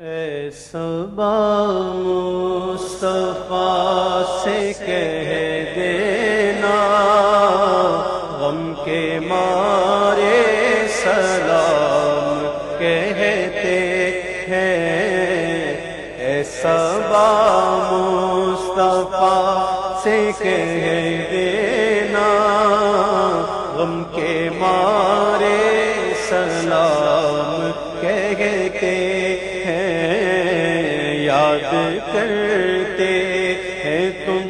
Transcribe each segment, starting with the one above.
اے صبا مصطفیٰ سے کہہ دینا غم کے مارے سلام کہتے ہیں۔ اے صبا مصطفیٰ سے کہہ دینا غم کے مارے سلام کہتے یاد کرتے ہیں تم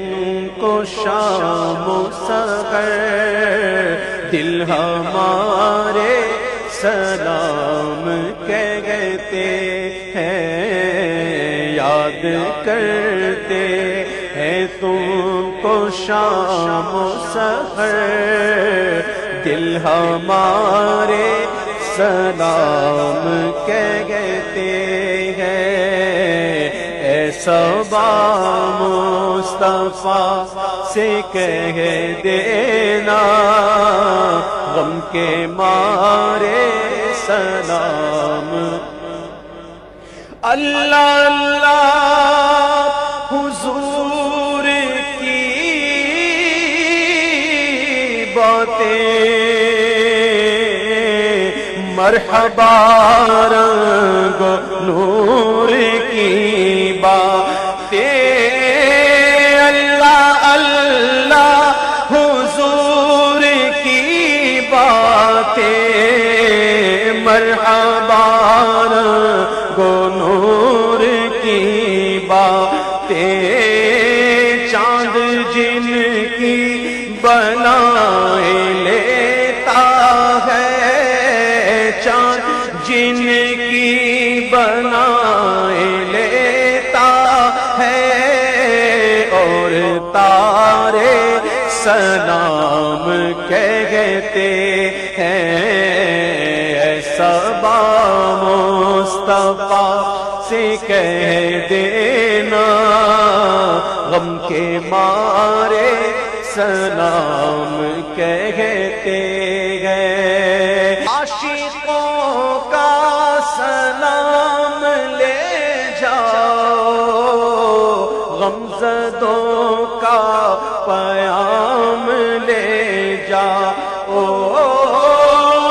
کو شام و سحر، دل ہمارے سلام کہتے ہیں۔ یاد کرتے ہیں تم کو شام و سحر، دل ہمارے سلام کہتے ہیں۔ اے صبا مصطفیٰ سے کہہ دینا غم کے مارے سلام۔ اللہ اللہ حضور کی باتیں، مرحبا رنگ و نور کی باتیں، اللہ اللہ حضور کی باتیں، مرحبا رنگ و نور کی باتیں، چاند جن کی بنائے لیتا ہے، چاند جن کی بنائے لیتا ہے، اور تارے سلام کہتے ہیں۔ اے صبا مصطفیٰ سے کہہ دینا غم کے مارے سلام کہتے ہیں۔ عاشقوں کا سلام لے جاؤ، غمزدوں کا پیام لے جاؤ،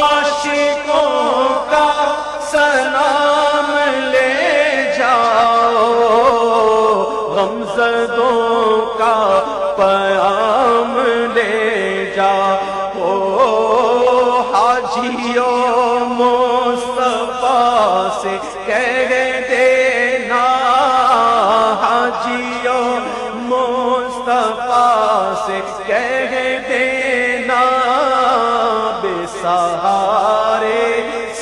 عاشقوں کا سلام لے جاؤ، غمزدوں کا پیام لے جاؤ، حاجیوں مصطفیٰ سے کہہ دینا، حاجیوں مصطفیٰ سے کہہ دینا بے سہارے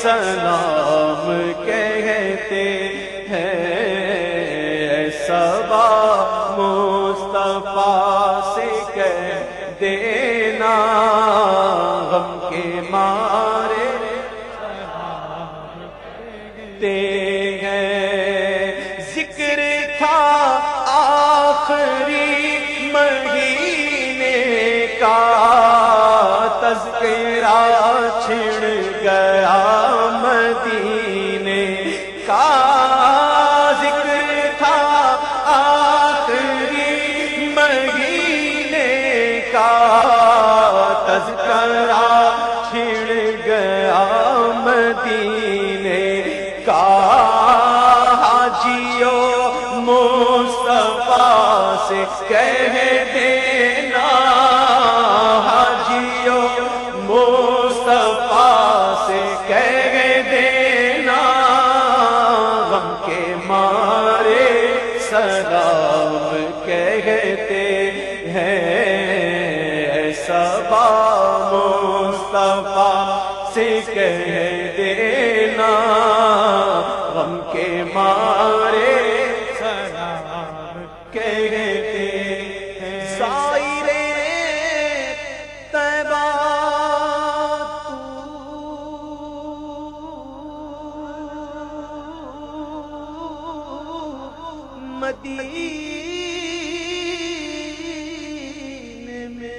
سلام کہتے ہیں۔ اے صبا مصطفیٰ سے کہہ دینا غم کے مارے کہتے ہیں۔ ذکر تھا آخری مہینے کا، تذکرہ چھڑ گیا مدینے کا، ذکر تھا آخری مہینے کا، تذکرہ چھڑ گیا مدینے کا، حاجیوں مصطفیٰ سے کہہ دینا، حاجیوں مصطفیٰ سے کہہ دینا غم کے مارے سلام کہتے ہیں۔ اے صبا مصطفیٰ سے کہہ دینا غم کے مارے سلام کہتے ہیں۔ سائرے طیبہ مدینے میں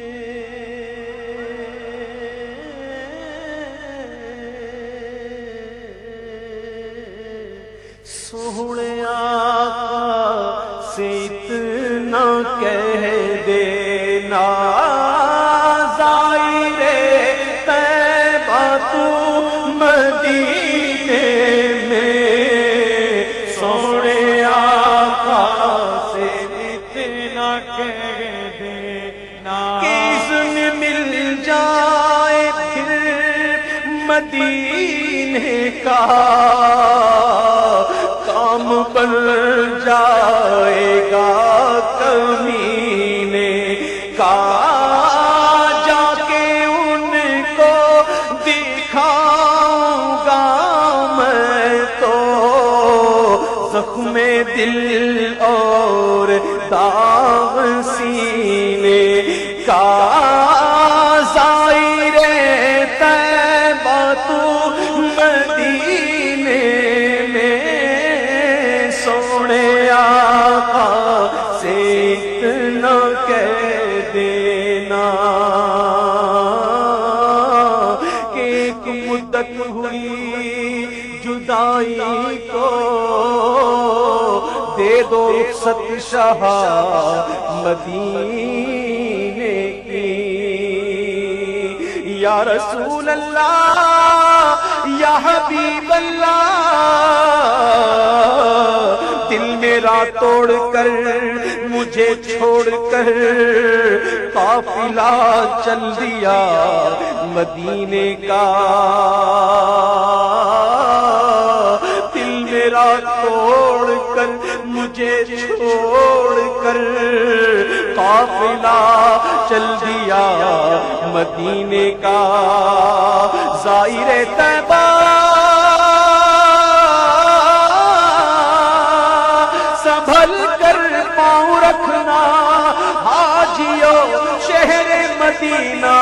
سونے آقا سے اتنا کہہ دینا زائر طیبہ تو مدینے میں سونے آقا سے اتنا کہہ دینا کہ اذن مل جائے پھر مدینے کا کام بن جائے گا کمینے کا جا کے ان کو دکھاؤں گا میں تو زخم دل اور داغ سینے کا زائر طیبہ تو مدینے میں سونے آقا سے اتنا کہہ دینا کہ ایک مدت ہوئی جدائی کو دے دو رخصت شاہ مدینے کی یا رسول اللہ یا حبیب اللہ دل میرا توڑ کر مجھے چھوڑ کر قافلہ چل دیا مدینے کا دل میرا توڑ کر مجھے چھوڑ کر قافلہ چل دیا مدینے کا زائر طیبہ سنبھل کر پاؤں رکھنا حاجیو شہر مدینہ